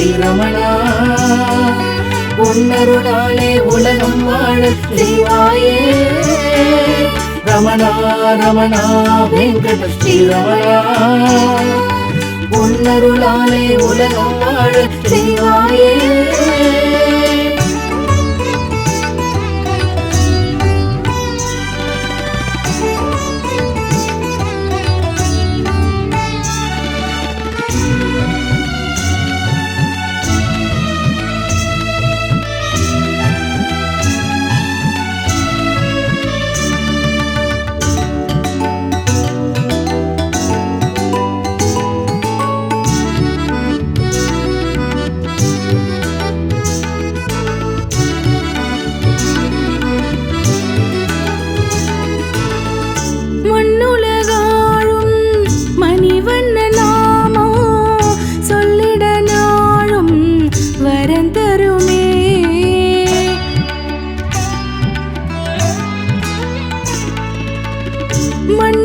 ஸ்ரீரமணா உன்னருளாலே உலகம் வாழ செய்வாயே ரமணா ரமணா வெங்கட ஸ்ரீரமணா உன்னருளாலே உலகம் வாழ செய்வாயே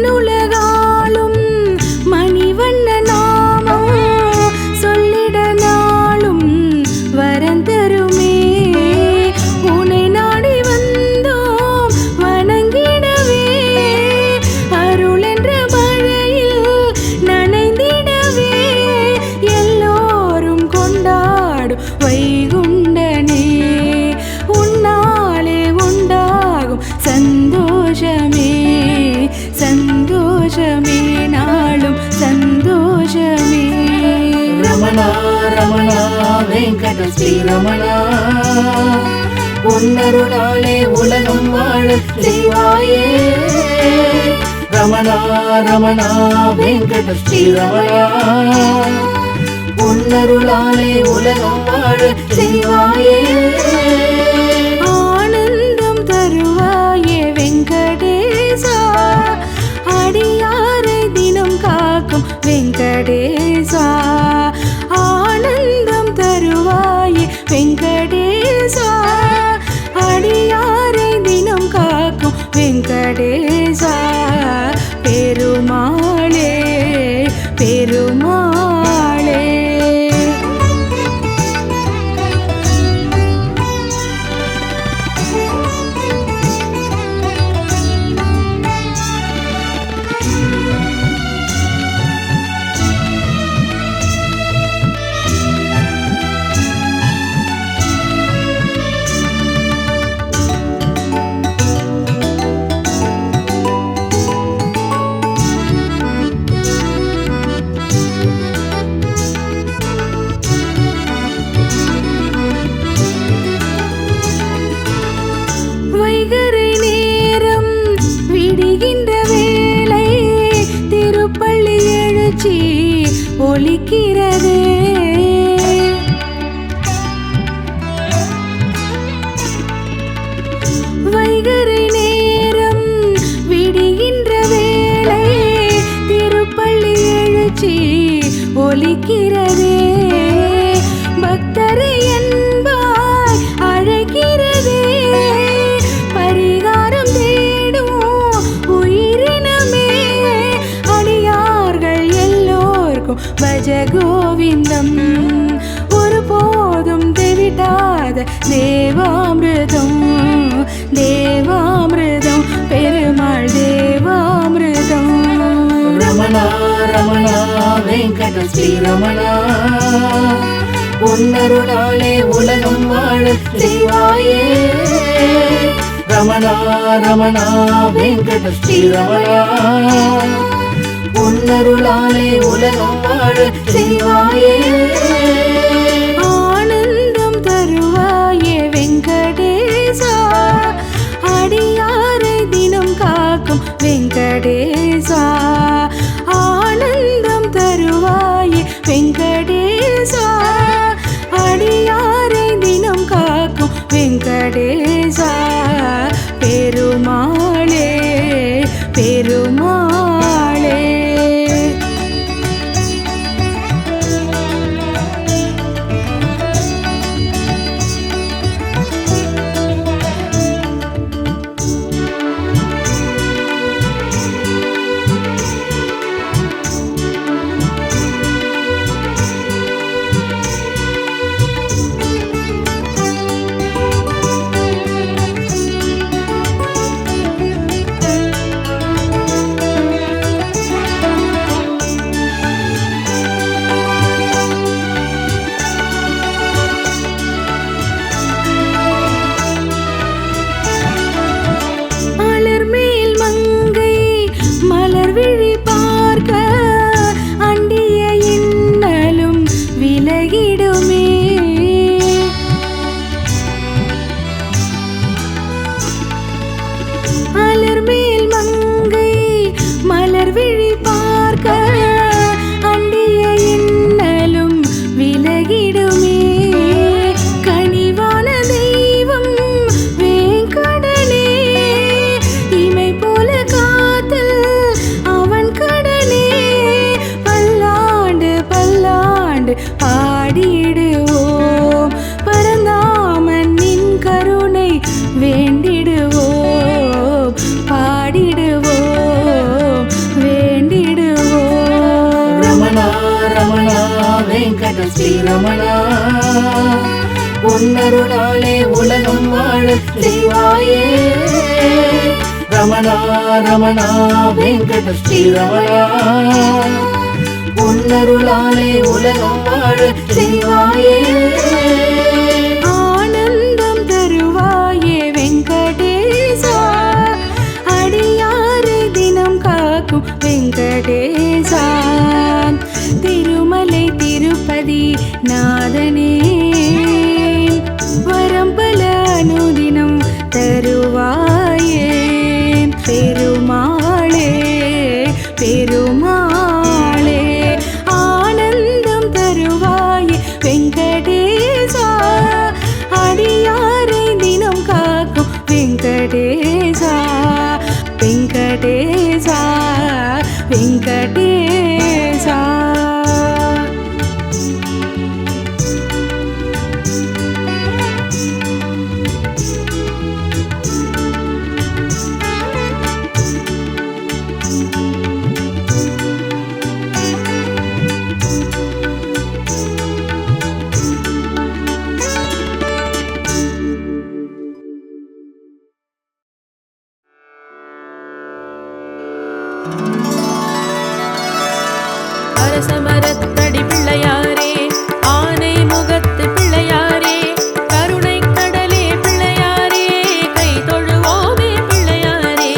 மண்ணுலகாளும் மணிவண்ண நாமம் சொல்லிட நாளும் வரந்தருமே உன்னை நாடி வந்தோம் வணங்கிடவே அருள் என்ற மழையில் நனைந்திடவே எல்லோரும் கொண்டாடும் வைகுண்டனே உன்னாலே உண்டாகும் சந்தோஷமே சந்தோஷமே நாளும் சந்தோஷமே ரமணா ரமணா வெங்கட ஸ்ரீரமணா உன்னருளாலே உலகம் வாழ செய்வாயே ரமணா ரமணா வெங்கட ஸ்ரீரமணா உன்னருளாலே உலகம் வாழ செய்வாயே ஆனந்தம் தருவாயே வெங்கடேசா அடியாரை தினம் காக்கும் வெங்கடேசா ஆனந்தம் தருவாயே வெங்கடேசா அடியாரை தினம் காக்கும் வெங்கடேசா பெருமாளே பெருமாளே வைகறை நேரம் விடுகின்ற வேளை திருப்பள்ளி எழுச்சி ஒலிக்கிறதே வைகறை நேரம் விடுகின்ற வேளை திருப்பள்ளி எழுச்சி ஒலிக்கிறதே பக்தரை என்பாய் அழைக்கிறதே பரிகாரம் தேடும் உயிரினமே அடியார்கள் எல்லோர்க்கும் பஜ கோவிந்தம் ஒருபோதும் தெவிட்டாத தேவாமிர்தம் தேவாமிர்தம் பெருமாள் தேவாமிர்தம் ரமணா ரமணா வெங்கட ஸ்ரீரமணா உன்னருளாலே உலகம் வாழ செய்வாயே ரமணா ரமணா வெங்கட ஸ்ரீரமணா உன்னருளாலே உலகம் வாழ செய்வாயே ஆனந்தம் தருவாயே வெங்கடேசா அடியாரை தினம் காக்கும் வெங்கடேசா ஆனந்தம் தருவாயே வெங்கடேசா அடியாரை தினம் காக்கும் வெங்கடேசா பெருமாளே பெருமாளே உன்னருளாலே உலகம் வாழ செய்வாயே ரமணா ரமணா வெங்கட ஸ்ரீரமணா உன்னருளாலே உலகம் வாழ செய்வாயே ஆனந்தம் தருவாயே வெங்கடேசா அடியாரை தினம் காக்கும் வெங்கடேசா திருமலை திருப்பதி நாதனே வரம்பல அனுதினம் தருவாயே பெருமாளே பெருமாளே ஆனந்தம் தருவாயே வெங்கடேசா அடியாரை தினம் காக்கும் வெங்கடேசா வெங்கடேசா வெங்கடேசா அரசமரத்தடி பிள்ளையாரே ஆனை முகத்து பிள்ளையாரே கருணை கடலே பிள்ளையாரே கை தொழுவோமே பிள்ளையாரே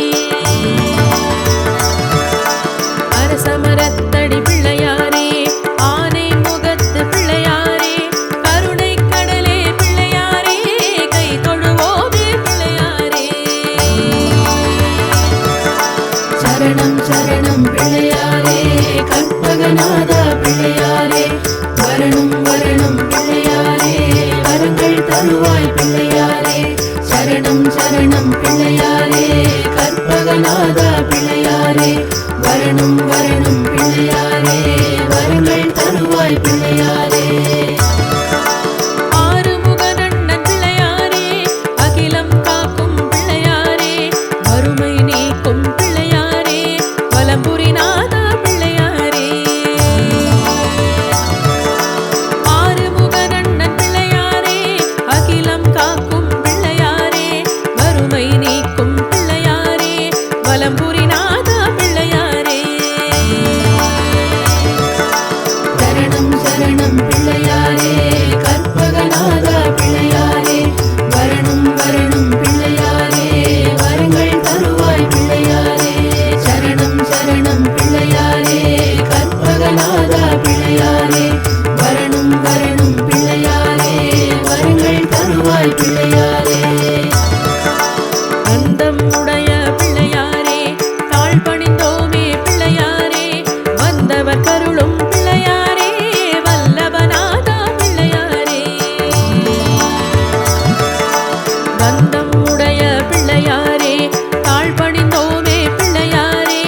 அரசமரத்தடி பிள்ளையாரே ஆனை முகத்து பிள்ளையாரே கருணை கடலே பிள்ளையாரே கை தொழுவோமே பிள்ளையாரே சரணம் சரணம் பிள்ளையாரே கற்பகநாதா பிள்ளையாரே வரணும் வரணும் பிள்ளையாரே வரங்கள் தருவாய் பிள்ளையாரே சரணம் சரணம் பிள்ளையாரே கற்பகநாதா பிள்ளையாரே வரணும் வரணும் பிள்ளையாரே வரங்கள் தருவாய் பிள்ளையாரே ஆறுமுகனண்ணன் பிள்ளையாரே அகிலம் காக்கும் பிள்ளையாரே வறுமை நீக்கும் பிள்ளையாரே வலம்புரிநாதா பிள்ளையாரே ஆறுமுகனண்ணன் பிள்ளையாரே அகிலம் காக்கும் பிள்ளையாரே வறுமை நீக்கும் பிள்ளையாரே வலம்புரிநாதா பிள்ளையாரே சரணம் சரணம் பிள்ளையாரே கற்பகநாதா பிள்ளையாரே வரணும் வரணும் பிள்ளையாரே வரங்கள் தருவாய் பிள்ளையாரே சரணம் சரணம் பிள்ளையாரே கற்பகநாதா பிள்ளையாரே வரணும் வரணும் பிள்ளையாரே வரங்கள் தருவாய் பிள்ளையாரே அந்தம் உடைய பிள்ளையாரே தாழ் பணிந்தோமே பிள்ளையாரே வந்தவர் கருளும் பிள்ளையாரே வல்லபநாதா பிள்ளையாரே வந்தம் உடைய பிள்ளையாரே தாழ் பணிந்தோமே பிள்ளையாரே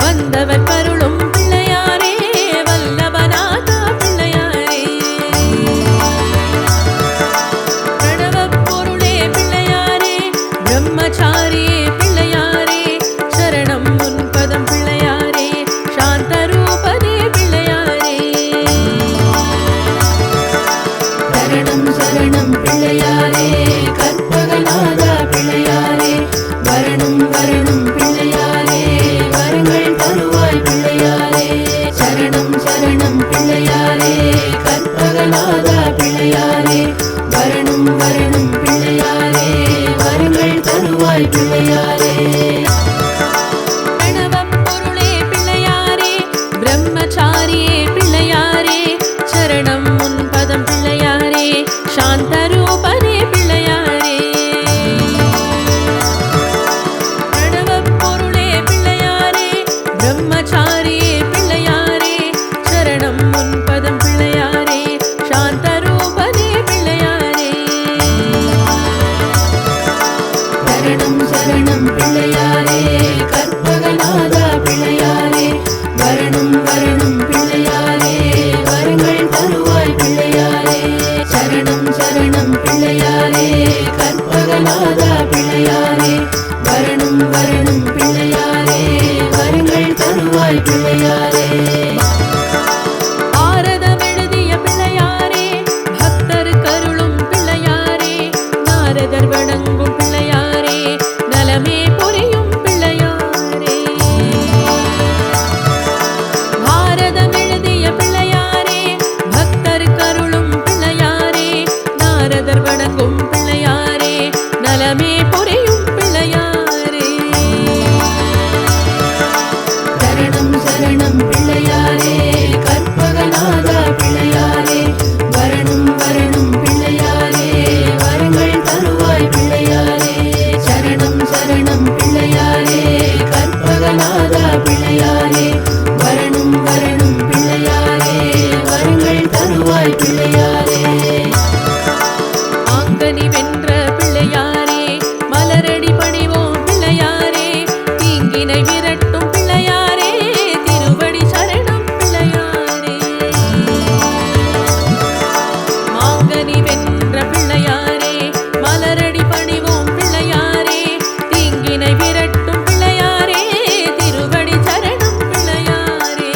வந்தவர் கருளும் பிள்ளையாரே வல்லபநாதா பிள்ளையாரே பிரணவப் பொருளே பிள்ளையாரே பிரம்மச்சாரியே பிள்ளையாரே சரணம் முன்பதம் பிள்ளையாரே சாந்தரூபனே பிள்ளையாரே சரணம் சரணம் பிள்ளையாரே கற்பகநாதா பிள்ளையாரே வரணும் வரணும் பிள்ளையாரே வரங்கள் தருவாய் பிள்ளையாரே சரணம் சரணம் பிள்ளையாரே கற்பகநாதா பிள்ளையாரே வரணும் வரணும் பிள்ளையாரே வரங்கள் தருவாய் பிள்ளையாரே பிரணவப் பொருளே பிள்ளையாரே பிரம்மச்சாரியே பிள்ளையாரே சரணம் முன்பதம் பிள்ளையாரே சாந்தரூபனே பிள்ளையாரே பிரணவப் பொருளே பிள்ளையாரே பிரம்மச்சாரியே பிள்ளையாரே சரணம் முன்பதம் பிள்ளையாரே சாந்தரூபனே பிள்ளையாரே சரணம் சரணம் பிள்ளையாரே கற்பகநாதா பிள்ளையாரே வரணும் வரணும் பிள்ளையாரே வரங்கள் தருவாய் பிள்ளையாரே சரணம் சரணம் பிள்ளையாரே கற்பகநாதா பிள்ளையாரே வரணும் வரணும் பிள்ளையாரே வரங்கள் தருவாய் பிள்ளையாரே ஆரதம் எழுதிய பிள்ளையாரே பக்தர் கருளும் பிள்ளையாரே பரதர் வணங்கும் பிள்ளையாரே நலமே புரியும் பிள்ளையாரே சரணம் சரணம் பிள்ளையாரே கற்பகநாதா பிள்ளையாரே வரணும் வரணும் பிள்ளையாரே வரங்கள் தருவாய் பிள்ளையாரே சரணம் சரணம் பிள்ளையாரே கற்பகநாதா பிள்ளையாரே வரணும் வரணும் பிள்ளையாரே வரங்கள் தருவாய் பிள்ளையாரே ஆங்கனி வென்ற பிள்ளையாரே மலரடி பணிவோம் பிள்ளையாரே தீங்கினை விரட்டும் பிள்ளையாரே திருவடி சரணம் பிள்ளையாரே ஆங்கனி வென்ற பிள்ளையாரே மலரடி பணிவோம் பிள்ளையாரே தீங்கினை விரட்டும் பிள்ளையாரே திருவடி சரணம் பிள்ளையாரே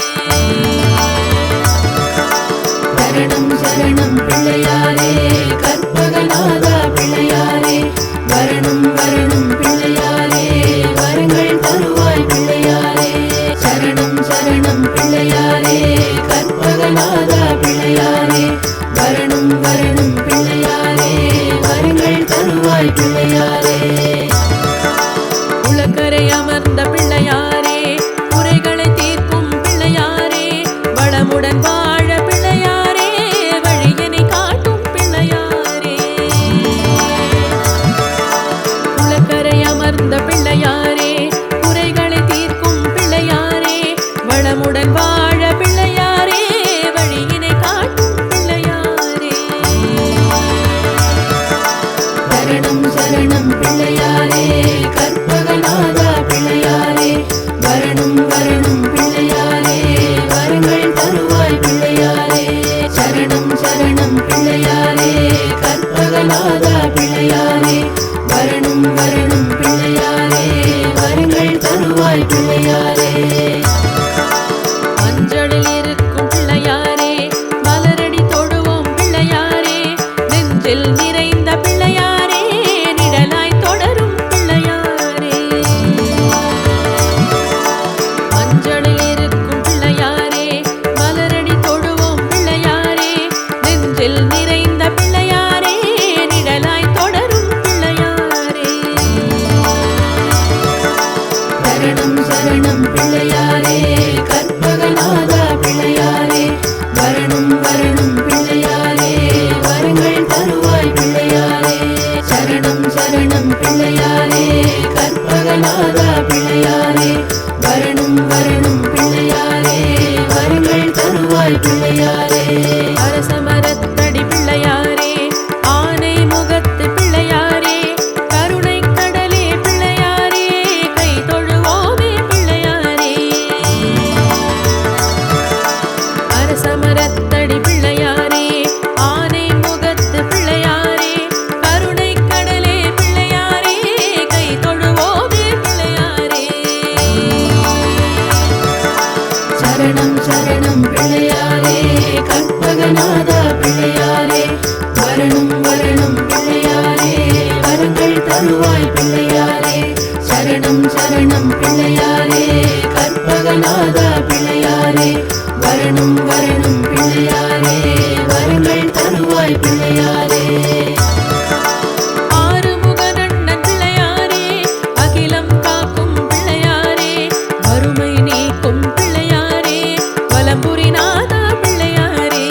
சரணம் சரணம் பிள்ளையாரே கற்பகநாதா பிள்ளையாரே வரணும் வரணும் பிள்ளையாரே வரங்கள் தருவாய் பிள்ளையாரே சரணம் சரணம் பிள்ளையாரே கற்பகநாதா பிள்ளையாரே வரணும் வரணும் பிள்ளையாரே வரங்கள் தருவாய் பிள்ளையாரே உலக்கரை அமர்ந்த பிள்ளையாரே குறைகளை தீர்க்கும் பிள்ளையாரே வளமுடன் வாழ பிள்ளையாரே வழியினை காட்டும் பிள்ளையாரே உலக்கரை அமர்ந்த பிள்ளையாரே குறைகளை தீர்க்கும் பிள்ளையாரே வளமுடன் வாழ பிள்ளையாரே வழியினை காட்டும் பிள்ளையாரே சரணம் சரணம் பிள்ளையாரே கற்பகநாதா பிள்ளையாரே வரணும் வரணும் பிள்ளையாரே வரங்கள் தருவாய் பிள்ளையாரே சரணம் சரணம் பிள்ளையாரே கற்பகநாதா பிள்ளையாரே வரணும் வரணும் பிள்ளையாரே வரங்கள் தருவாய் பிள்ளையாரே மஞ்சளில் இருக்கும் பிள்ளையாரே மலரடி தொடுவோம் பிள்ளையாரே நெஞ்சில் நிறைந்த பிள்ளையாரே நிழலாய் தொடரும் பிள்ளையாரே மஞ்சளில் இருக்கும் பிள்ளையாரே மலரடி தொடுவோம் பிள்ளையாரே நெஞ்சில் நிறைந்த பிள்ளையாரே நிழலாய் தொடரும் பிள்ளையாரே சரணம் சரணம் பிள்ளையாரே கற்பகநாதா பிள்ளையாரே வரணும் வரணும் பிள்ளையாரே வரங்கள் தருவாய் பிள்ளையாரே சரணம் சரணம் பிள்ளையாரே கற்பகநாதா பிள்ளையாரே வரணும் வரணும் பிள்ளையாரே வரங்கள் தருவாய் பிள்ளையாரே அரசமரத்தடி பிள்ளையாரே ஆனை முகத்து பிள்ளையாரே கருணை கடலே பிள்ளையாரே கை தொழுவோமே பிள்ளையாரே அரசமரத்தடி பிள்ளையாரே ஆனை முகத்து பிள்ளையாரே கருணை கடலே பிள்ளையாரே கை தொழுவோமே பிள்ளையாரே சரணம் சரணம் பிள்ளையாரே கற்பகநாதா பிள்ளையாரே வரணும் வரணும் பிள்ளையாரே வரங்கள் தருவாய் பிள்ளையாரே சரணம் சரணம் பிள்ளையாரே கற்பகநாதா பிள்ளையாரே வரணும் வரணும் பிள்ளையாரே வரங்கள் தருவாய் பிள்ளையாரே ஆறுமுகனண்ணன் பிள்ளையாரே அகிலம் காக்கும் பிள்ளையாரே வறுமை நீக்கும் பிள்ளையாரே வலம்புரிநாதா பிள்ளையாரே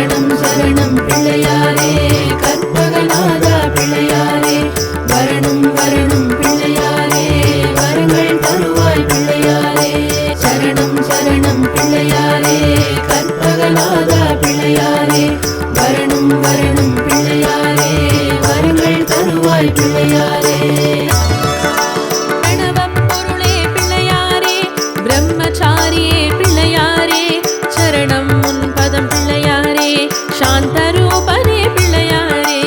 சரணம் சரணம் பிள்ளையாரே கற்பகநாதா பிள்ளையாரே வரணும் வரணும் பிள்ளையாரே வரங்கள் தருவாய் பிள்ளையாரே சரணம் சரணம் பிள்ளையாரே கற்பகநாதா பிள்ளையாரே வரணும் வரணும் பிள்ளையாரே வரங்கள் தருவாய் பிள்ளையாரே பிரம்மச்சாரியே பிள்ளையாரே சரணம் உன் பதம் பிள்ளையாரே சாந்தரூபனே பிள்ளையாரே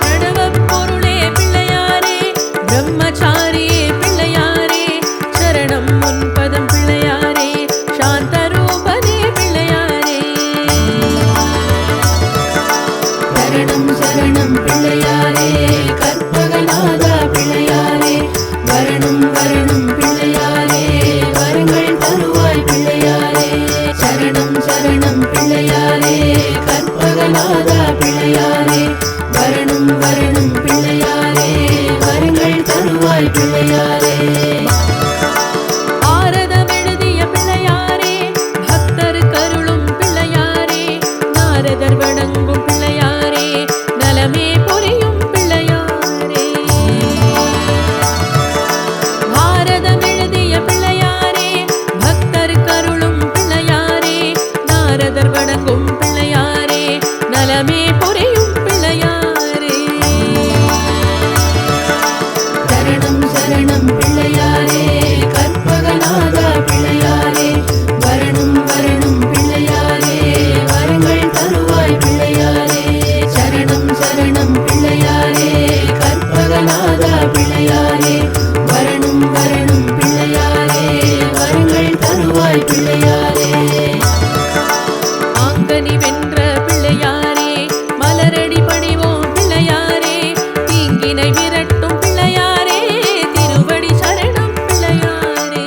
பிரணவப் பொருளே பிள்ளையாரே பிரம்மச்சாரியே பிள்ளையாரே சரணம் உன் பதம் பிள்ளையாரே சாந்தரூபனே பிள்ளையாரே சரணம் சரணம் பிள்ளையாரே கற்பகநாதா பிள்ளையாரே வரணும் வரணும் பிள்ளையாரே வரங்கள் தருவாய் பிள்ளையாரே சரணம் சரணம் பிள்ளையாரே கற்பகநாதா பிள்ளையாரே வரணும் வரணும் பிள்ளையாரே வரங்கள் தருவாய் பிள்ளையாரே ஆரதம் எழுதிய பிள்ளையாரே பக்தர் கருளும் பிள்ளையாரே நாரதர் வணங்கும் பிள்ளையாரே நலமே புரியும் பிள்ளையாரே பாரதம் எழுதிய பிள்ளையாரே பக்தர் கருளும் பிள்ளையாரே நாரதர் வணங்கும் பிள்ளையாரே நலமே புரியும் பிள்ளையாரே சரணம் சரணம் பிள்ளையாரே கற்பகநாதா பிள்ளையாரே வரணும் வரணும் பிள்ளையாரே வரங்கள் தருவாய் பிள்ளையாரே சரணம் சரணம் பிள்ளையாரே கற்பகநாதா பிள்ளையாரே வரணும் வரணும் பிள்ளையாரே வரங்கள் தருவாய் பிள்ளையாரே ஆங்கனி வென்ற பிள்ளையாரே மலரடி பணிவோம் பிள்ளையாரே தீங்கினை விரட்டும் பிள்ளையாரே திருவடி சரணம் பிள்ளையாரே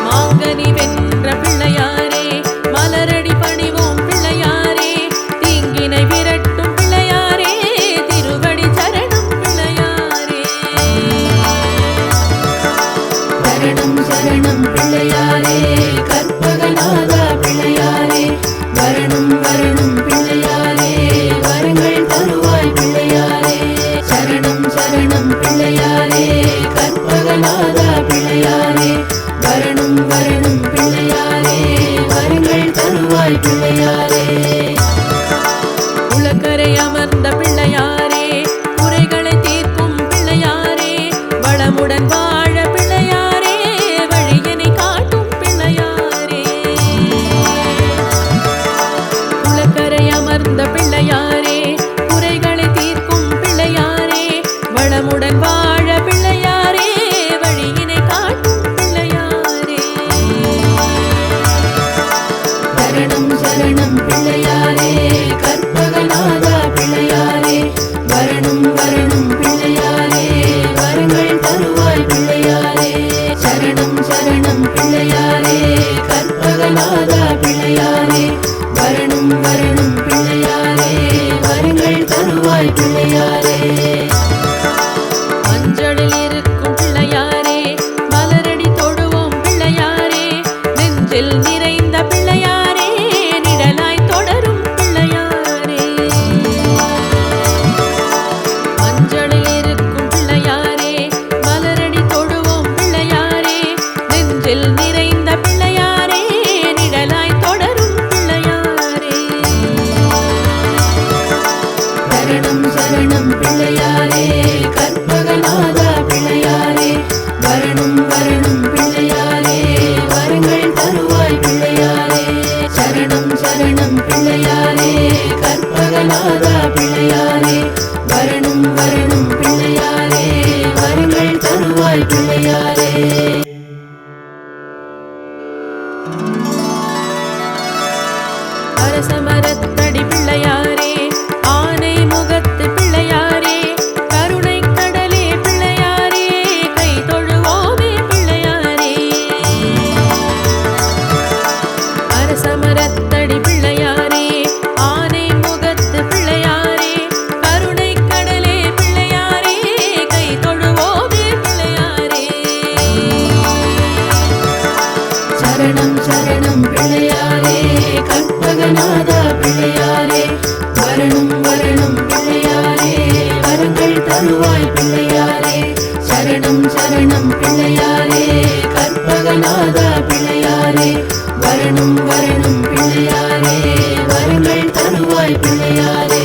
மாங்கனி வென்ற பிள்ளையாரே மலரடி பணிவோம் பிள்ளையாரே தீங்கினை விரட்டும் பிள்ளையாரே திருவடி சரணம் பிள்ளையாரே சரணம் சரணம் பிள்ளையாரே கற்பகநாதா பிள்ளையாரே வரணும் வரணும் பிள்ளையாரே வரங்கள் தருவாய் பிள்ளையாரே சரணம் சரணம் பிள்ளையாரே கற்பகநாதா பிள்ளையாரே வரணும் வரணும் பிள்ளையாரே வரங்கள் தருவாய் பிள்ளையாரே உலக்கரை அமர்ந்த பிள்ளையாரே குறைகளை தீர்க்கும் பிள்ளையாரே வளமுடன் வாழ பிள்ளையாரே வழியினை காட்டும் பிள்ளையாரே உலக்கரை அமர்ந்த பிள்ளையாரே குறைகளை தீர்க்கும் பிள்ளையாரே வளமுடன் வாழ பிள்ளையாரே வழியினை காட்டும் பிள்ளையாரே சரணம் சரணம் பிள்ளையாரே கற்பகநாதா பிள்ளையாரே வரணும் வரணும் பிள்ளையாரே வரங்கள் தருவாய் பிள்ளையாரே சரணம் சரணம் பிள்ளையாரே கற்பகநாதா பிள்ளையாரே வரணும் வரணும் பிள்ளையாரே வரங்கள் தருவாய் பிள்ளையாரே மஞ்சளில் இருக்கும் பிள்ளையாரே மலரடி தொடுவோம் பிள்ளையாரே நெஞ்சில் நிறைந்த பிள்ளையாரே நிழலாய் தொடரும் பிள்ளையாரே மஞ்சளில் இருக்கும் பிள்ளையாரே மலரடி தொடுவோம் பிள்ளையாரே நெஞ்சில் நிறைந்த பிள்ளையாரே நிழலாய் தொடரும் பிள்ளையாரே சரணம் சரணம் பிள்ளையாரே கற்பகநாதா பிள்ளையாரே வரணும் வரணும் பிள்ளையாரே வரங்கள் தருவாய் பிள்ளையாரே சரணம் சரணம் பிள்ளையாரே கற்பகநாதா பிள்ளையாரே வரணும் வரணும் பிள்ளையாரே வரங்கள் தருவாய் பிள்ளையாரே சரணம் சரணம் பிள்ளையாரே கற்பகநாதா பிள்ளையாரே வரணும் வரணும் பிள்ளையாரே வரங்கள் தருவாய் பிள்ளையாரே சரணம் சரணம் பிள்ளையாரே கற்பகநாதா பிள்ளையாரே வரணும் வரணும் பிள்ளையாரே வரங்கள் தருவாய் பிள்ளையாரே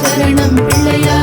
சரணம் பிள்ளையாரே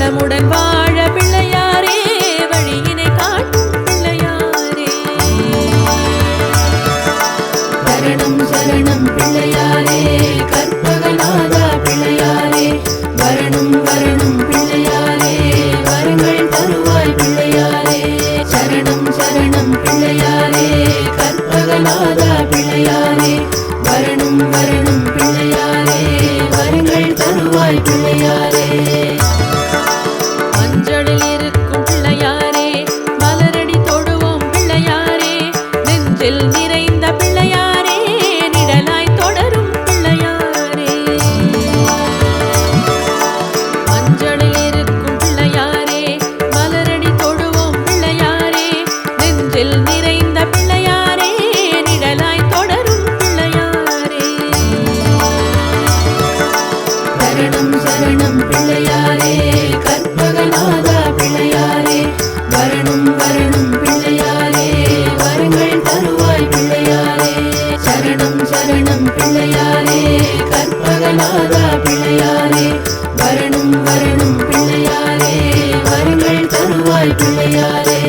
வளமுடன் வாழ பிள்ளையாரே வழியினை காட்டும் பிள்ளையாரே. சரணம் சரணம் பிள்ளையாரே கற்பகநாதா பிள்ளையாரே வரணும் வரணும் பிள்ளையாரே வரங்கள் தருவாய் பிள்ளையாரே. சரணம் சரணம் பிள்ளையாரே கற்பகநாதா பிள்ளையாரே வரணும் வரணும் பிள்ளையாரே வரங்கள் தருவாய் பிள்ளையாரே. மஞ்சளில் இருக்கும் பிள்ளையாரே மலரடி தொடுவோம் பிள்ளையாரே நெஞ்சில் நிறைந்த பிள்ளையாரே நிழலாய் தொடரும் பிள்ளையாரே. மஞ்சளில் இருக்கும் பிள்ளையாரே மலரடி தொடுவோம் பிள்ளையாரே நெஞ்சில் நிறைந்த பிள்ளையாரே நிழலாய் தொடரும் பிள்ளையாரே. சரணம் சரணம் பிள்ளையாரே கற்பகநாதா பிள்ளையாரே வரணும் வரணும் பிள்ளையாரே வரங்கள் தருவாய் பிள்ளையாரே. சரணம் சரணம் பிள்ளையாரே கற்பகநாதா பிள்ளையாரே வரணும் வரணும் பிள்ளையாரே வரங்கள் தருவாய் பிள்ளையாரே.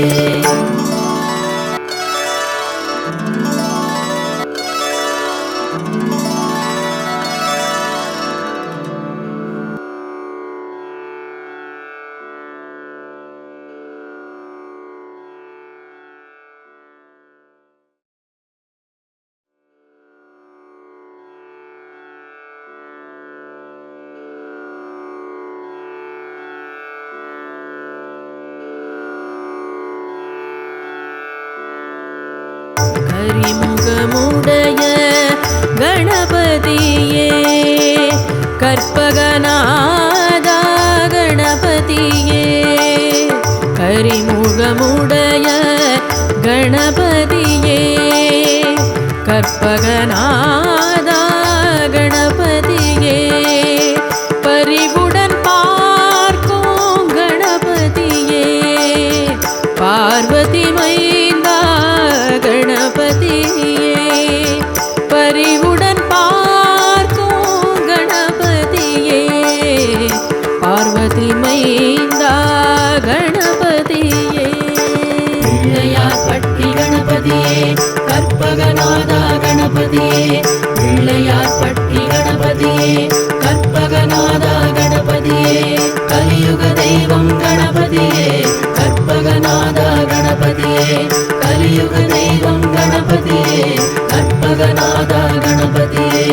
கரிமுகமுடைய கணபதியே கற்பகநாதா கணபதியே. கரிமுகமுடைய கணபதியே கற்பகநாதா கணபதியே. பரிவுடன் பார்க்கும் கணபதியே பார்வதி மைந்தா கணபதியே. பரிவுடன் பார்க்கும் கணபதியே பார்வதி மைந்தா கணபதியே. பிள்ளையார் பட்டி கணபதியே கற்பகநாதா கணபதியே பிள்ளையார் பட்டி கணபதியே கற்பகநாதா கணபதியே. கலியுக தெய்வம் கணபதியே கற்பகநாதா கணபதியே கலியுக தெய்வம் கணபதியே கற்பகநாதா கணபதியே.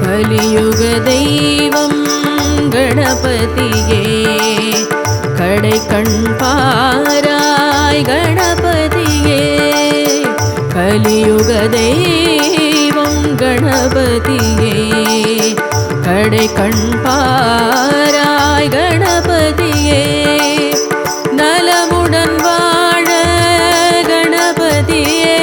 கலியுக தெய்வம் கணபதியே கடை கண் பாராய் கணபதியே. கலியுக தெய்வம் கணபதியே கடை கண் பாராய் கணபதியே. நலமுடன் வாழ கணபதியே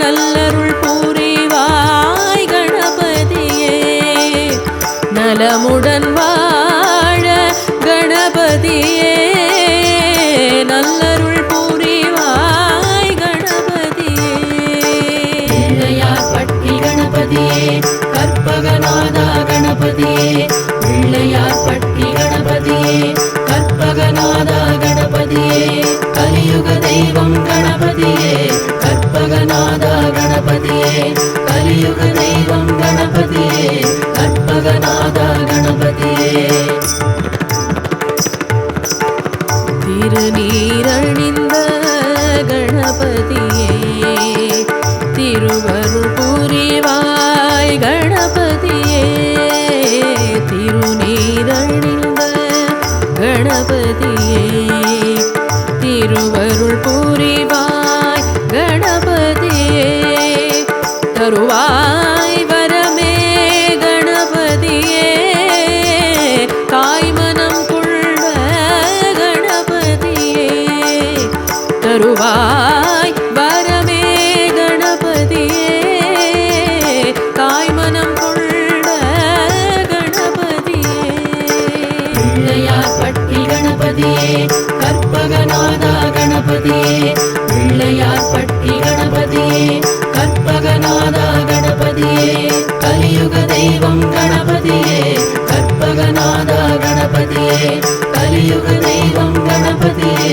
நல்லருள் புரிவாய் கணபதியே. நலமுடன் வாழ கணபதியே நல்லருள் புரிவாய் கணபதியே. பிள்ளையார் பட்டி கணபதியே கற்பகநாதா கணபதியே பிள்ளையார் பட்டி கணபதியே கற்பகநாதா கணபதியே. கலியுக தெய்வம் கணபதியே கற்பகநாதா கணபதியே கலியுக தெய்வம் கணபதியே கற்பகநாதா கணபதியே. திருநீரணிந்த கணபதியே திருவருள் புரிவாய் கணபதியே. திருநீரணிந்த கணபதியே திருவருள் புரிவாய் கணபதியே. தருவாய் வரமே கணபதியே தாய்மனம் கொண்ட கணபதியே. தருவாய் வரமே கணபதியே தாய்மனம் கொண்ட கணபதியே. பிள்ளையார் பட்டி கணபதியே கற்பகநாதா கணபதியே பிள்ளையார் பட்டி கணபதியே கற்பகநாதா கணபதியே. கலியுக தெய்வம் கணபதியே கணபதியே கலியுக தெய்வம் கணபதியே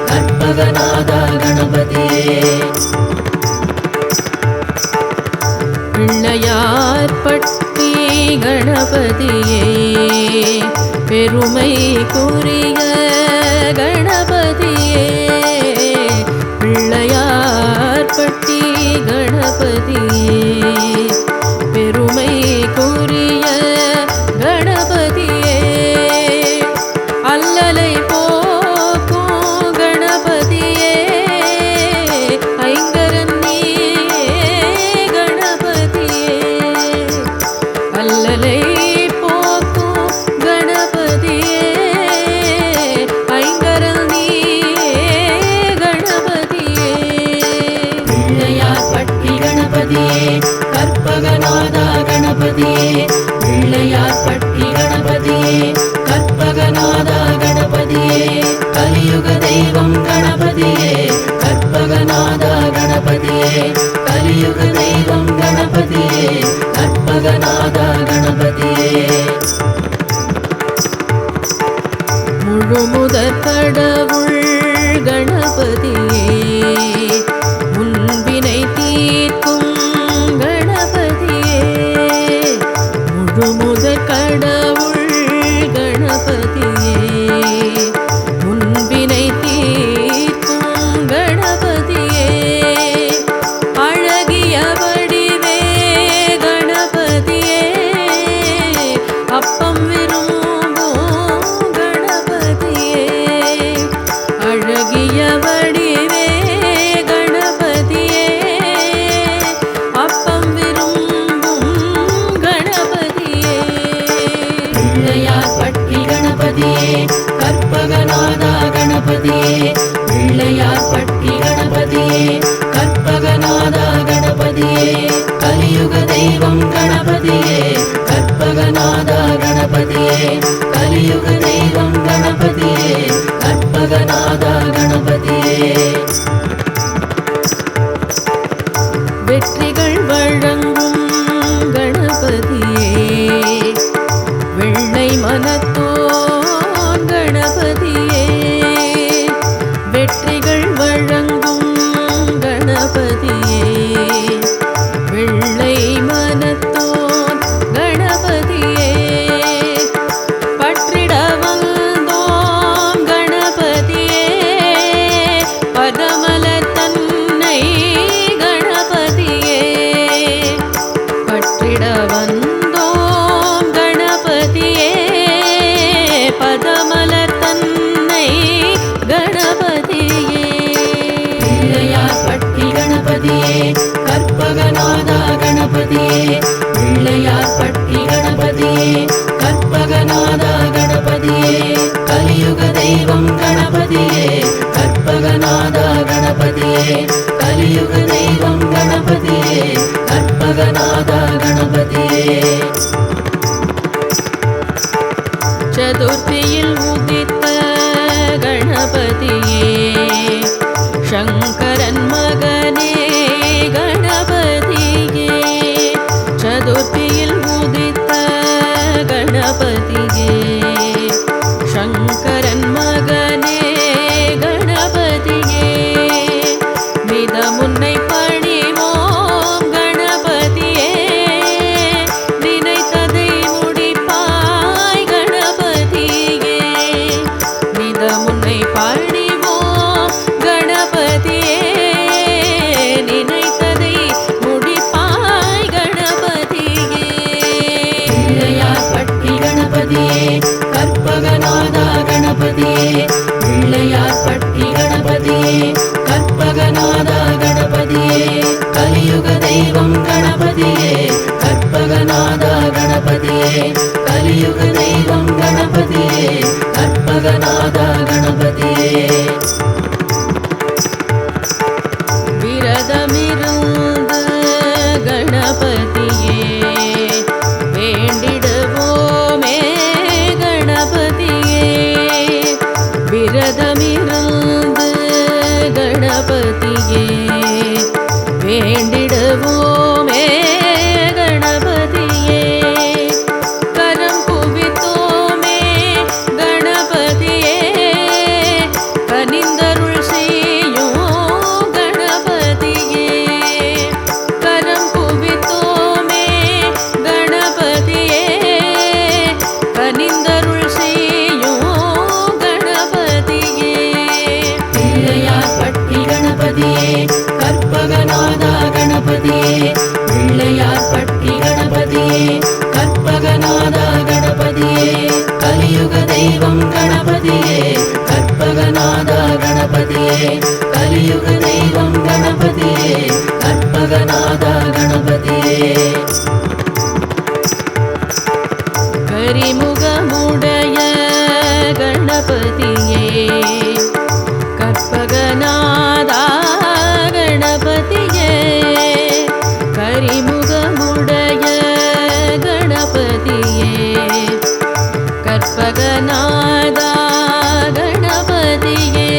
கற்பகநாதா கணபதியே பிள்ளையார்பட்டி கணபதியே பெருமைக்குரிய கணபதியே பிள்ளையார்பட்டி கணபதியே பெருமைக்குரிய கணபதியே அல்லலை போக்கும் கணபதியே ஐங்கரன் நீயே கணபதியே அல்லலை போக்கும் கணபதியே ஐங்கரன் நீயே கணபதியே பிள்ளையார்பட்டி கணபதியே கற்பகநாதா கணபதியே பிள்ளையார்பட்டி கணபதியே கற்பகநாதா கணபதியே கலியுக தெய்வம் கணபதியே கற்பகநாதா கணபதியே கலியுக தெய்வம் கணபதியே கற்பகநாதா கணபதியே முழுமுதற் கடவுள் கணபதியே முன்வினை தீர்க்கும் கணபதியே முழுமுதற் கடவுள் கணபதியே முன்வினை தீர்க்கும் கணபதியே அழகிய வடிவே கணபதியே அப்பம் விரும்பும் கணபதியே அழகிய வடிவே கணபதியே அப்பம் விரும்பும் கணபதியே பிள்ளையார்பட்டி கணபதியே கற்பகநாதா கணபதியே பிள்ளையார்பட்டி கணபதியே கற்பகநாதா கணபதியே கலியுக தெய்வம் கணபதியே கற்பகநாதா கணபதியே கலியுக தெய்வம் கணபதியே கற்பகநாதா கணபதியே வெற்றிகள் வழங்கும் கணபதியே வெள்ளை மனத்தோன் கணபதியே வெற்றிகள் வழங்கும் கணபதியே வெள்ளை மனத்தோன் கணபதியே பற்றிட வந்தோம் கணபதியே பதமலர் தன்னை கணபதியே பற்றிட வந்தோம் கணபதியே பதமலர் தன்னை கணபதியே பிள்ளையார்பட்டி கணபதியே கற்பகநாதா கணபதியே பிள்ளையார்பட்டி கணபதியே கற்பகநாதா கணபதியே கலியுக தெய்வம் கணபதியே கற்பகநாதா கணபதியே கலியுக தெய்வம் கணபதியே கற்பகநாதா கணபதியே சதுர்த்தியில் உதித்த கணபதியே சங்கரன் மகனே கணபதியே சதுர்த்தியில் உதித்த கணபதியே சங்கரன் மகனே கணபதியே மித முன்னை பணிவோம் கணபதியே நினைத்ததை முடிப்பாய் கணபதியே மித முன்னை பணிவோம் கணபதியே நினைத்ததை முடிப்பாய் கணபதியே பிள்ளையார்பட்டி கணபதியே கற்பகநாதா கணபதியே பிள்ளையார்பட்டி கணபதியே கற்பகநாதா கணபதியே கலியுக தெய்வம் கணபதியே கற்பகநாதா கணபதியே கலியுக தெய்வம் கணபதியே கற்பகநாதா கணபதியே விரதமிருந்து கணபதியே வேண்டிடுவோமே கணபதியே விரதமிருந்து கணபதியே வேண்டிடுவோமே கணபதியே கரிமுகமுடைய கணபதியே கற்பகநாதா கணபதியே கரிமுகமுடைய கணபதியே கற்பகநாதா கணபதியே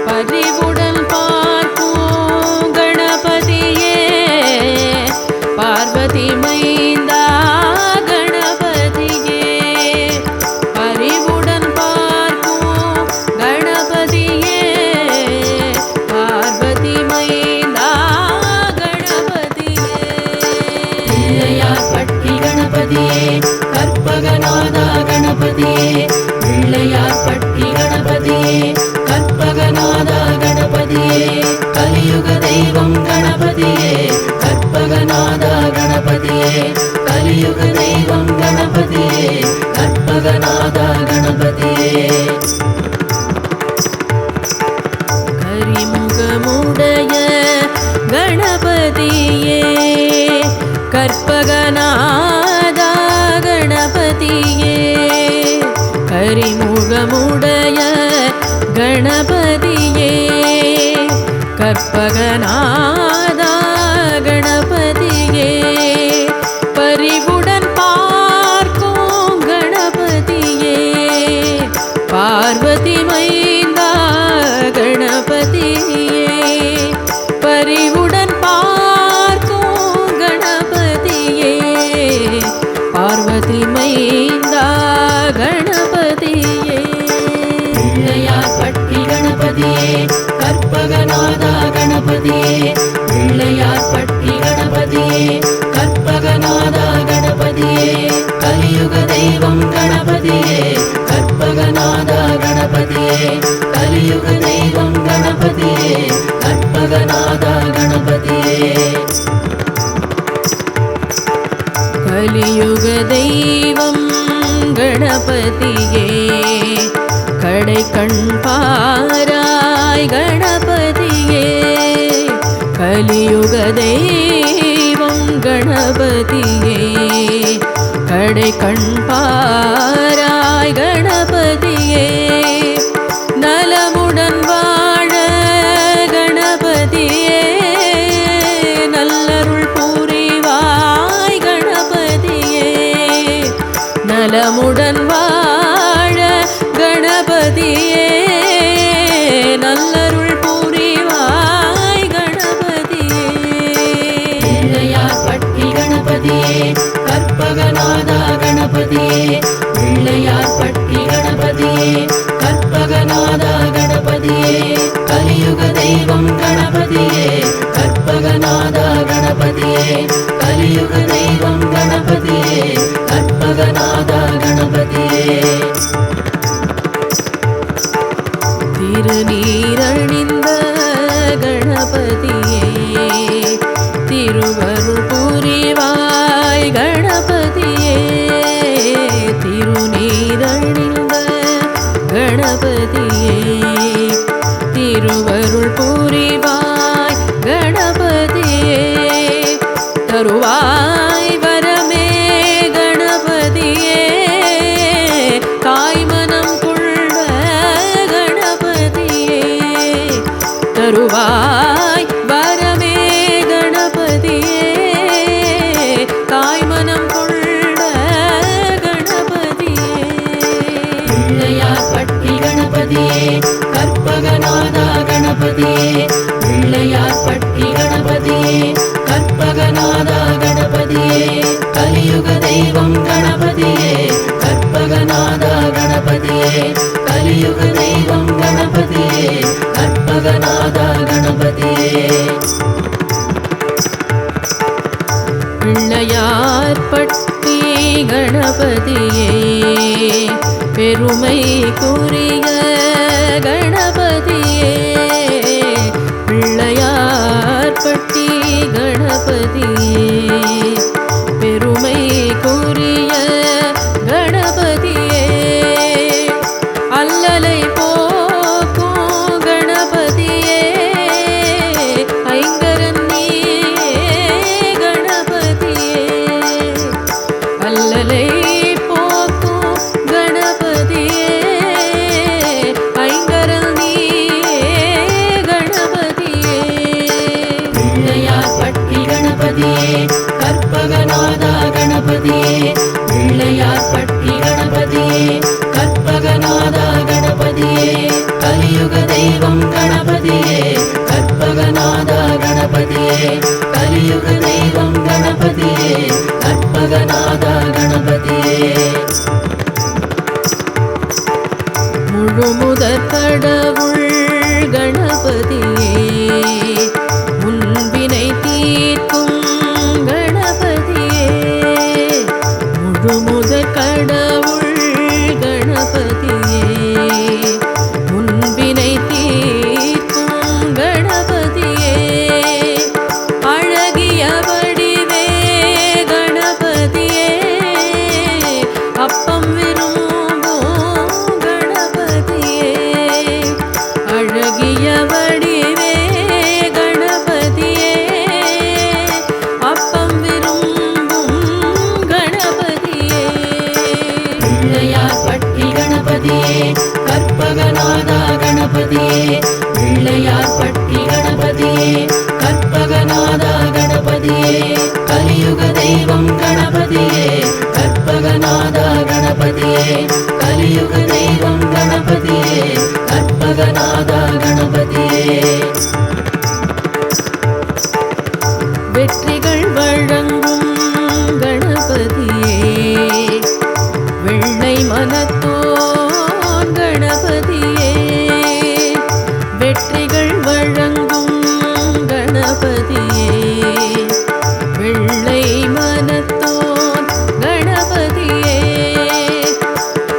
பரிவுடன் பார்க்கும் கணபதியே பார்வதி மைந்தா கணபதியே பரிவுடன் பார்க்கும் கணபதியே பார்வதி மைந்தா கணபதியே பிள்ளையார்பட்டி கணபதியே கற்பகநாதா கணபதியே பிள்ளையார்பட்டி கணபதியே கற்பகநாதா கணபதியே கலியுக தெய்வம் கணபதியே கற்பகநாதா கணபதியே கலியுக தெய்வம் கணபதியே கற்பகநாதா கணபதியே கரிமுகமுடைய கணபதியே கற்பகநாதா கணபதியே கரிமுகமுடைய கணபதியே கற்பகநாதா கணபதியே பரிவுடன் பார்க்கும் கணபதியே பார்வதி மைந்தா கணபதியே பரிவுடன் பார்க்கும் கணபதியே பார்வதி மைந்தா கணபதியே பிள்ளையார்பட்டி கணபதியே கற்பகநாதா கணபதியே பிள்ளையார்பட்டி கணபதியே கற்பகநாதா கணபதியே கலியுக தெய்வம் கணபதியே கற்பகநாதா கணபதியே கலியுக தெய்வம் கணபதியே கற்பகநாதா கணபதியே கலியுக தெய்வம் கணபதியே கடை கண் பாராய் கணபதியே கலியுக தெய்வம் கணபதியே கடை கண் பாராய் கணபதியே நலமுடன் வாழ கணபதியே நல்லருள் புரிவாய் கணபதியே நலமுடன் வாழ கணபதியே நல்லருள் புரிவாய் கணபதியே பிள்ளையார்பட்டி கணபதியே கற்பகநாதா கணபதியே பிள்ளையார்பட்டி கணபதியே கற்பகநாதா கணபதியே கலியுக தெய்வம் கணபதியே கற்பகநாதா கணபதியே கலியுக தெய்வம் கணபதியே கற்பகநாதா கணபதியே திருநீரணிந்த கணபதியே திருவருள் புரிவாய் கணபதியே திருநீரணிந்த கணபதியே திருவருள் புரிவாய் கணபதியே தருவாய் வரமே கணபதியே தாய்மனம் கொண்ட கணபதியே தருவாய் வரமே கணபதியே தாய்மனம் கொண்ட கணபதியே பிள்ளையார்பட்டி கணபதியே கற்பகநாதா கணபதியே பிள்ளையார்பட்டி கணபதியே கற்பகநாதா கணபதியே கலியுக தெய்வம் கணபதியே கற்பகநாதா கணபதியே கலியுக தெய்வம் கணபதியே கற்பகநாதா கணபதியே பிள்ளையார்பட்டி கணபதியே பெருமைக்குரிய கணபதியே பிள்ளையார்பட்டி கணபதியே பெருமைக்குரிய கணபதியே அல்லலை போக்கும் கணபதியே ஐங்கரன் நீயே கணபதியே அல்லலை போ கற்பகநாதா கணபதியே. முழுமுதற் கடவுள் கணபதியே, முன்வினை தீர்க்கும் கணபதியே. முழுமுதற் கடவுள் கணபதியே, முன்வினை தீர்க்கும் கணபதியே. அழகிய வடிவே கணபதியே, அப்பம் விரும்பும் கணபதியே. அழகிய வடிவே கணபதியே, அப்பம் விரும்பும் கணபதியே. பிள்ளையார் பட்டி கணபதியே கற்பகநாதா கணபதியே. பிள்ளையார் பட்டி கணபதியே கற்பகநாதா கணபதியே. கலியுக தெய்வம் கணபதியே கற்பகநாதா கணபதியே. கலியுக தெய்வம் கணபதியே கற்பகநாதா கணபதியே. வெற்றிகள் வழங்கும் கணபதியே, வெள்ளை மனத்தோன் கணபதியே. வெற்றிகள் வழங்கும் கணபதியே, வெள்ளை மனத்தோன் கணபதியே.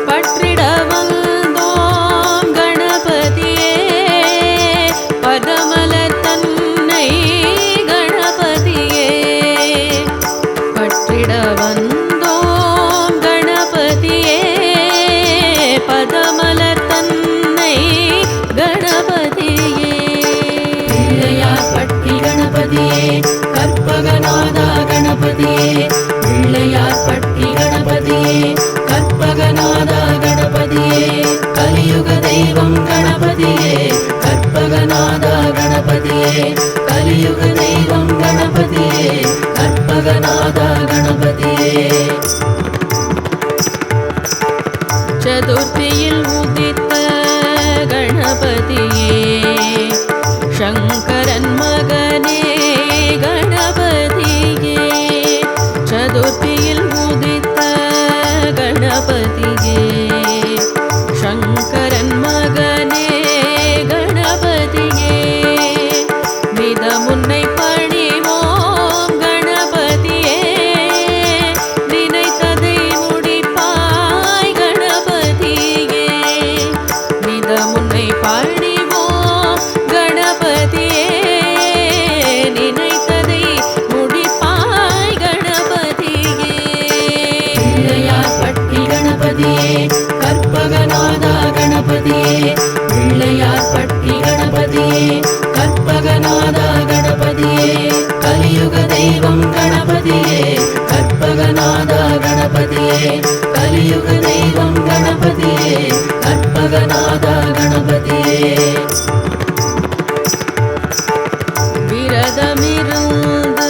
பற்றிட வந்தோம் கணபதியே, பதமலர் தன்னை கணபதியே. பற்றிட வந்தோம் கணபதியே, பதமலர் தன்னை கணபதியே. பிள்ளையார் பட்டி கணபதியே கற்பகநாதா கணபதியே. பிள்ளையார் பட்டி கணபதியே கற்பகநாதா கணபதியே. கலியுக தெய்வம் கணபதியே கற்பகநாதா கணபதியே. கலியுக தெய்வம் கணபதியே கற்பகநாதா கணபதியே. சதுர்த்தியில் உதித்த கணபதியே, சங்கரன் மகனே கணபதியே. சதுர்த்தியில் உதித்த கணபதியே, சங்கரன் மகனே கணபதியே. மிதமுன்னை பணிவோம் கணபதியே, நினைத்ததை முடிப்பாய் கணபதியே. மிதமுன்னை பணிவோம் கணபதியே, நினைத்ததை முடிப்பாய் கணபதியே. பிள்ளையார் பட்டி கணபதியே கற்பகநாதா கணபதியே. பிள்ளையார் பட்டி கணபதியே கற்பகநாதா கணபதியே. கலியுக தெய்வம் கணபதியே கற்பகநாதா கணபதியே. கலியுக தெய்வம் கணபதியே கற்பகநாதா கணபதியே. விரதமிருந்து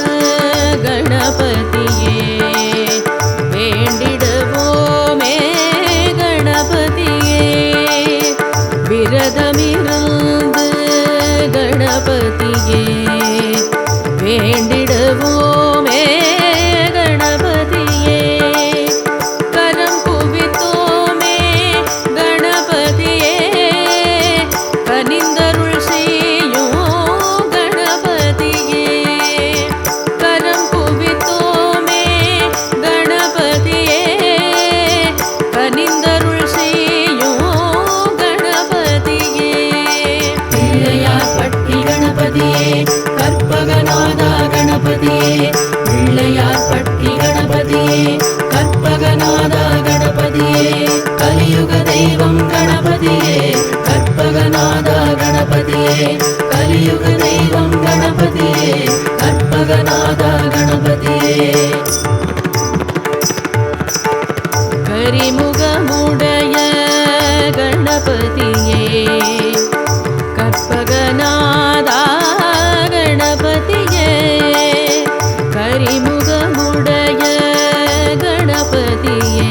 கணபதியே, வேண்டிடுவோமே கணபதியே. விரதமிருந்து கணபதியே, வேண்டிடுவோமே கணபதியே. கரம் குவித்தோமே கணபதியே, கனிந்தருள் செய்யும் கணபதியே. கரம் குவித்தோமே கணபதியே, கனிந்தருள் செய்யும் கணபதியே. பிள்ளையார் பட்டி கணபதியே கற்பகநாதா கணபதியே. பிள்ளையார் பட்டி கணபதியே கற்பகநாதா கணபதியே. கலியுக தெய்வம் கணபதியே கற்பகநாதா கணபதியே. கலியுக தெய்வம் கணபதியே கற்பகநாதா கணபதியே. கரிமுகமுடைய கணபதியே, கற்பகநாதா கணபதியே. கரிமுகமுடைய கணபதியே,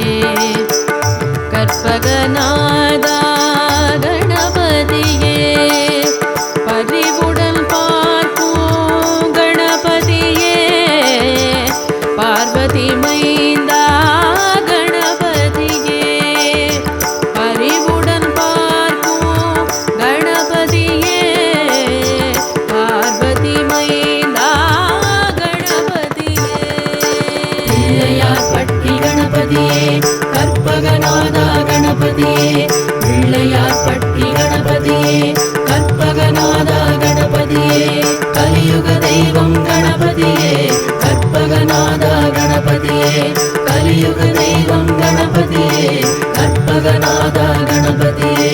கற்பகநாதா கணபதியே. பரிவுடன் பார்க்கும் கணபதியே, பார்வதி மைந்தா பிள்ளையார்பட்டி கணபதியே கற்பகநாதா கணபதியே பிள்ளையார்பட்டி கணபதியே கற்பகநாதா கணபதியே கலியுக தெய்வம் கணபதியே கற்பகநாதா கணபதியே கலியுக தெய்வம் கணபதியே கற்பகநாதா கணபதியே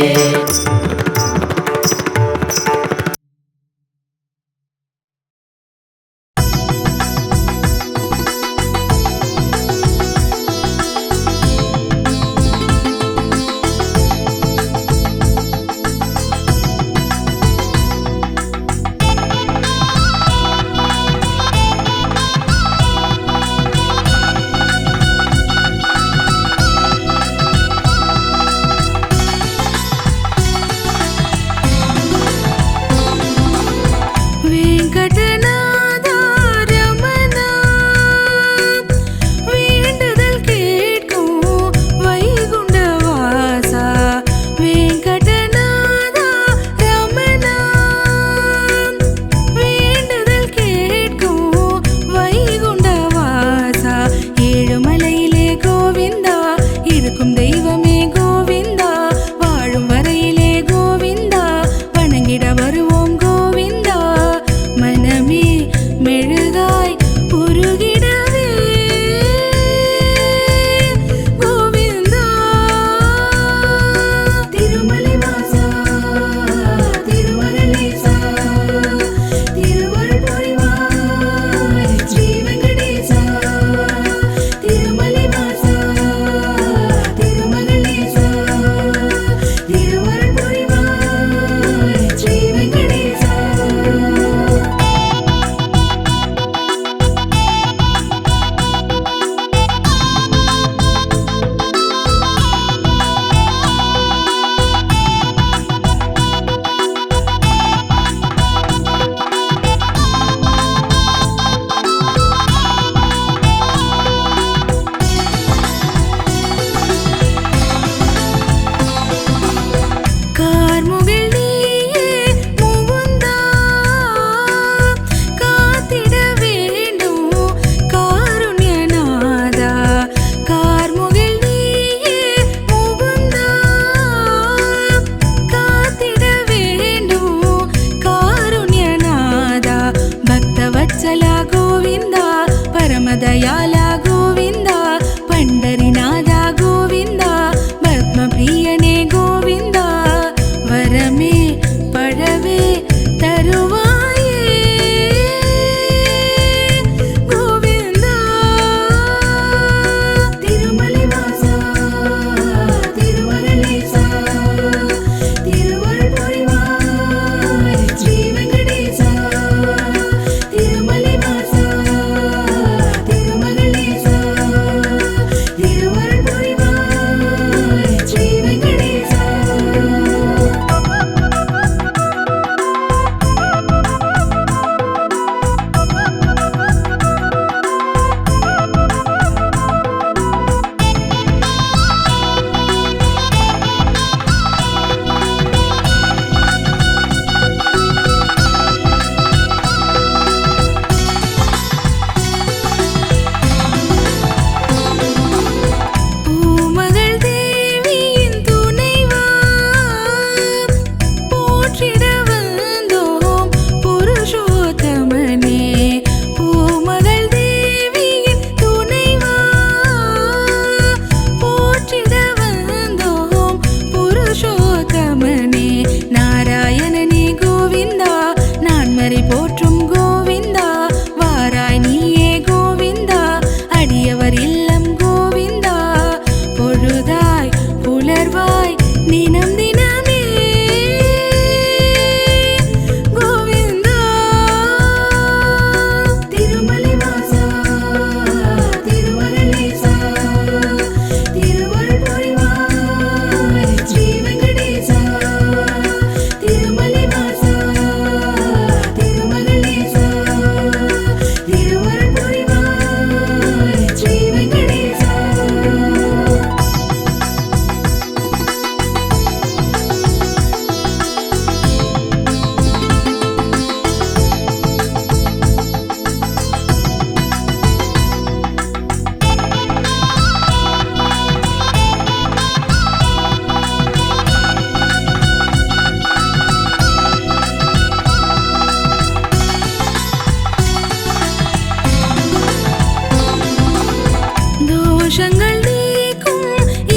தோஷங்கள் நீக்கும்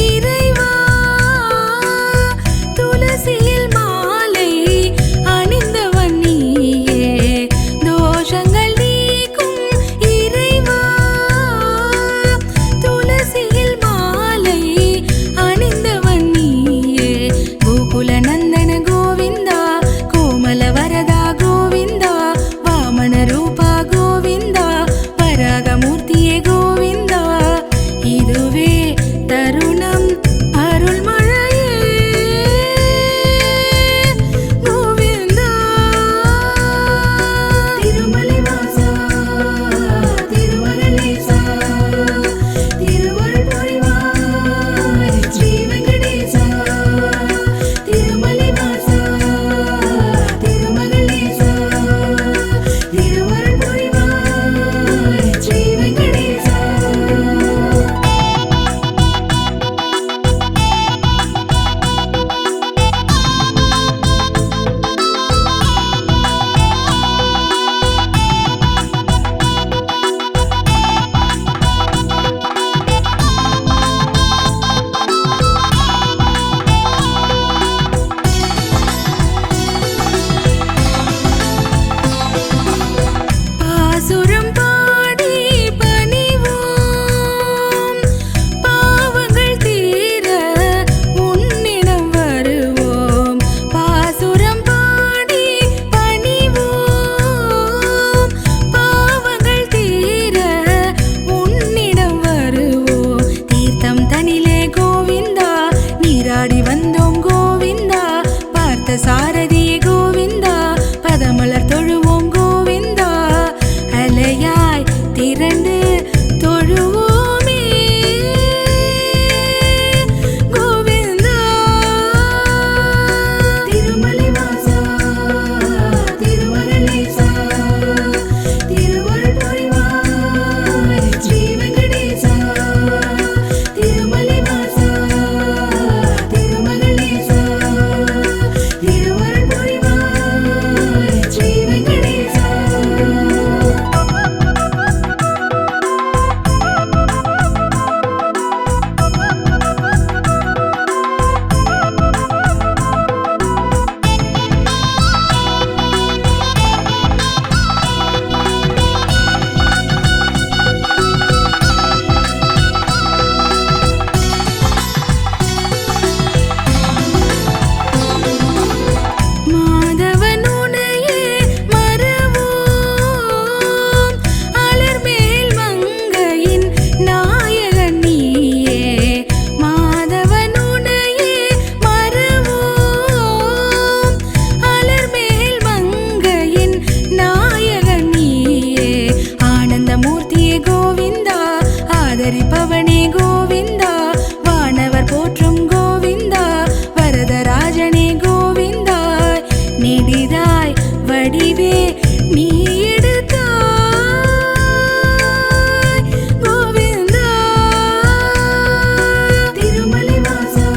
இறைவா துளசியில் மாலை அணிந்தவன் நீயே தோஷங்கள் நீக்கும் இறைவா துளசியில் மாலை அணிந்தவன் நீயே கோகுல நந்தன கோவிந்தா கோமல வரதா கோவிந்தா வாமன ரூபா கோவிந்தா வராகமூர்த்தியே கோவிந்தா இதுவே தருணம் அருள்மழையே கோவிந்தா திருமலை வாசா திருமகளேசா திருவருள் புரிவாய் ஸ்ரீ வெங்கடேசா திருமலை வாசா திருமகளேசா திருவருள் புரிவாய் ஸ்ரீ வெங்கடேசா பாசுரம் பாடி பணிவோம் பாவங்கள் தீர உன்னிடம் வருவோம் பாசுரம் பாடி பணிவோம் பாவங்கள் தீர உன்னிடம் வருவோம் தீர்த்தம் தனிலே கோவிந்தா நீராடி வந்தோம் கோவிந்தா பார்த்த சாரதியே கோவிந்தா பதமலர் தொழுவோம் கோவிந்தா அலையாய் திரண்டு தொழுவோமே கோவிந்தா திருமலை வாசா திருமகளேசா திருவருள் புரிவாய் ஸ்ரீ வெங்கடேசா திருமலை வாசா திருமகளேசா திருவருள் புரிவாய் ஸ்ரீ வெங்கடேசா மாதவன் உனையே மறவோம் அலர்மேல் மங்கையின் நாயகன் நீயே மாதவன் உனையே மறவோம் அலர்மேல் மங்கையின் நாயகன் நீயே ஆனந்தமூர்த்தியே கோவிந்தா ஆதரிப்பவனே கோவிந்தா வானவர் போற்றும் கோவிந்தா வரதராஜனே கோவிந்தா நெடிதாய் வடிவே நீ எடுத்தாய் கோவிந்தா திருமலை வாசா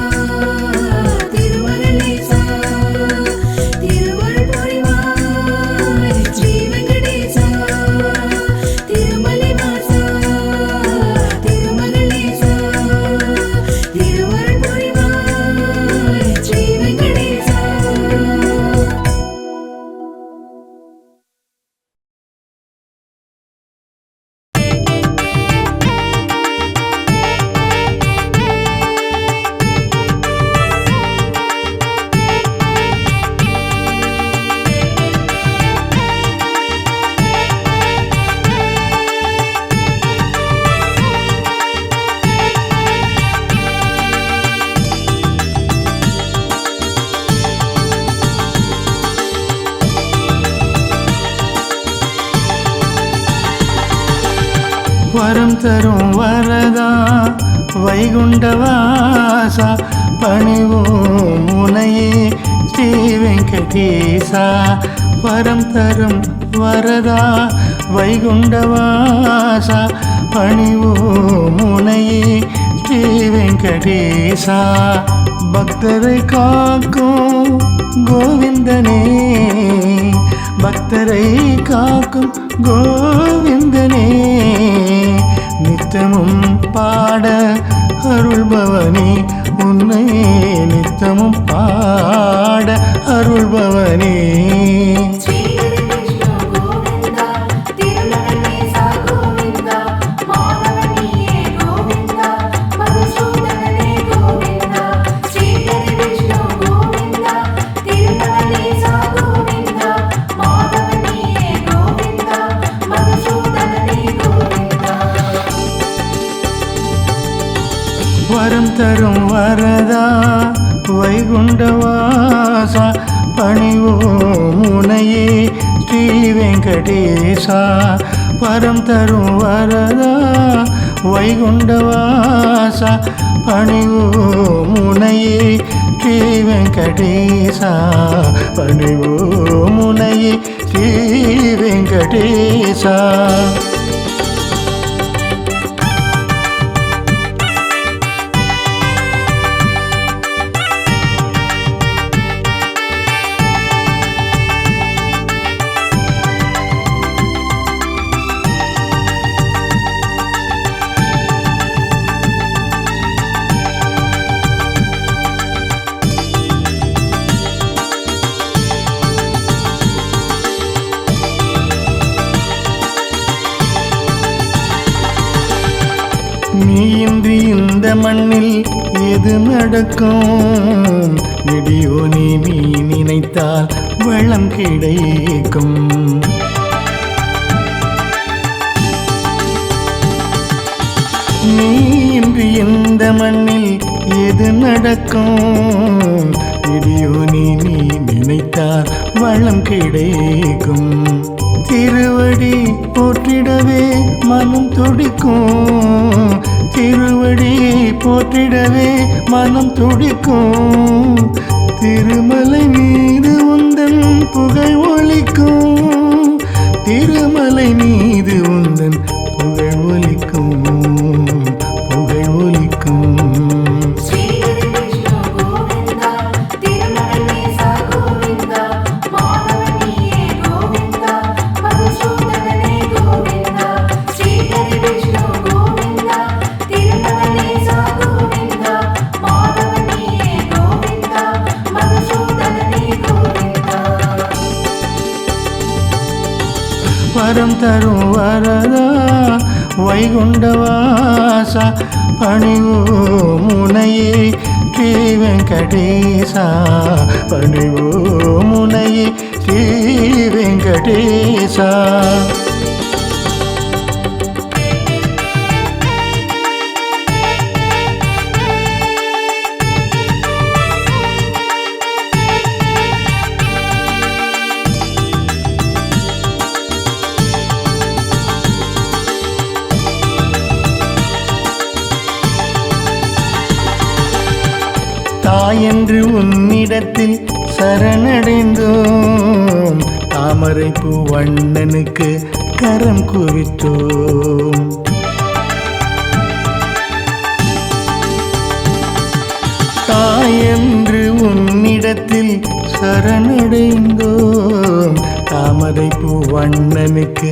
திருமகளேசா திருவருள் புரிவாய் ஸ்ரீ வெங்கடேசா திருமலை வாசா திருமகளேசா திருவருள் புரிவாய் ஸ்ரீ வெங்கடேசா வரம் தரும் வரதா வைகுண்டவாசா பணிவோம் முனையே ஸ்ரீ வெங்கடேசா வரம் தரும் வரதா வைகுண்டவாசா பணிவோம் முனையே ஸ்ரீ வெங்கடேசா பக்தரை காக்கும் கோவிந்தனே பக்தரை காக்கும் கோவிந்தனே நித்திய நித்தமும் பாட அருள்பவனே உன்னை நித்தமும் பாட அருள்பவனே ஸ்ரீஹரி விஷ்ணு கோவிந்தா திருமகனேசா கோவிந்தா மாதவனியே கோவிந்தா மதுசூதனனே கோவிந்தா ஸ்ரீஹரி விஷ்ணு கோவிந்தா திருமகனேசா கோவிந்தா மாதவனியே கோவிந்தா மதுசூதனனே கோவிந்தா வரம் தரும் வரதா வைகுண்டவாசா பணிவோம் உனையே ஸ்ரீ வெங்கடேசா வரம் தரும் வரதா வைகுண்டவாசா பணிவோம் உனையே ஸ்ரீ வெங்கடேசா பணிவோம் உனையே ஸ்ரீ வெங்கடேசா நீயின்றி இந்த மண்ணில் எது நடக்கும் நெடியோ நீ நினைத்தால் வளம் கிடைக்கும் நீயின்றி இந்த மண்ணில் எது நடக்கும் நெடியோ நீ நினைத்தால் வளம் கிடைக்கும் திருவடி போற்றிடவே மனம் துடிக்கும் திருவடி போற்றிடவே மனம் துடிக்கும் திருமலை மீது உந்தன் புகழ் ஒலிக்கும் திருமலை மீது உந்தன் புகழ் ஒலிக்கும் புகழ் ஒலிக்கும் ஸ்ரீஹரி விஷ்ணு கோவிந்தா திருமகனேசா கோவிந்தா மாதவனியே கோவிந்தா மதுசூதனனே கோவிந்தா ஸ்ரீஹரி விஷ்ணு கோவிந்தா திருமகனேசா கோவிந்தா மாதவனியே கோவிந்தா மதுசூதனனே கோவிந்தா வரம் தரும் வரதா வைகுண்டவாசா பணிவோம் உனையே ஸ்ரீ வெங்கடேசா பணிவோம் உனையே ஸ்ரீ வெங்கடேசா தாயென்று உன்னிடத்தில் சரணடைந்தோம் தாமரைப்பூ வண்ணனுக்கு கரம் குவித்தோம் தாயென்று உன்னிடத்தில் சரணடைந்தோம் தாமரைப்பூ வண்ணனுக்கு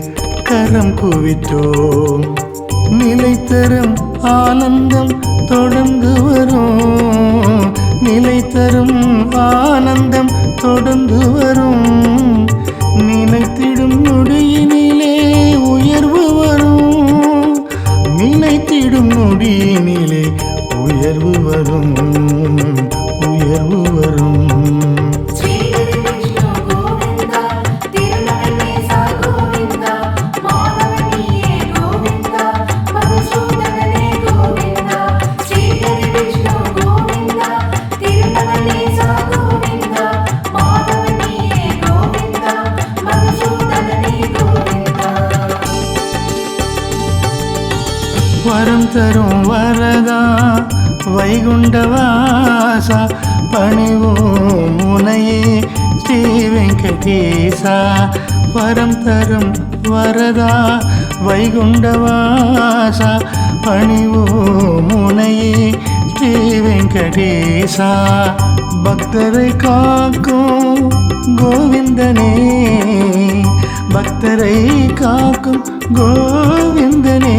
கரம் குவித்தோம் நிலைத்தரும் ஆனந்தம் தொடர்ந்து வரும் நிலைத்தரும் ஆனந்தம் தொடர்ந்து வரும் நினைத்திடும் நொடியினிலே உயர்வு வரும் நினைத்திடும் நொடியினிலே உயர்வு வரும் உயர்வு வரும் ஸ்ரீஹரி விஷ்ணு கோவிந்தா திருமகனேசா கோவிந்தா மாதவனியே கோவிந்தா மதுசூதனனே கோவிந்தா ஸ்ரீஹரி விஷ்ணு கோவிந்தா திருமகனேசா கோவிந்தா மாதவனியே கோவிந்தா மதுசூதனனே கோவிந்தா வரம் தரும் வரதா வைகுண்டவாசா பணிவோம் உனையே ஸ்ரீ வெங்கடேசா வரம் தரும் வரதா வைகுண்டவாசா பணிவோம் உனையே ஸ்ரீ வெங்கடேசா பக்தரை காக்கும் கோவிந்தனே பக்தரை காக்கும் கோவிந்தனே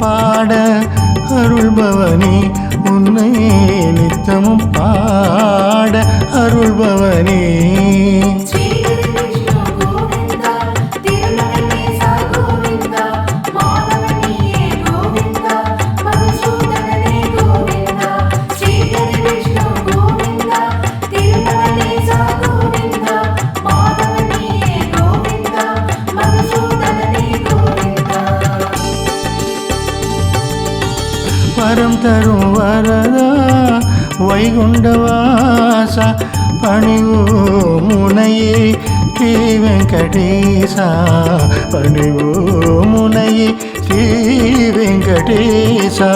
பாட அருள்பவனே உன்னை நித்தமும் பாட அருள்பவனே ஸ்ரீஹரி விஷ்ணு கோவிந்தா திருமகனேசா கோவிந்தா மாதவனியே கோவிந்தா மதுசூதனனே கோவிந்தா ஸ்ரீஹரி விஷ்ணு கோவிந்தா திருமகனேசா கோவிந்தா மாதவனியே கோவிந்தா மதுசூதனனே கோவிந்தா வரம் தரும் வரதா வைகுண்டவாசா பணிவோ முனையே ஸ்ரீ வெங்கடேசா பணிவோ முனையே ஸ்ரீ வெங்கடேசா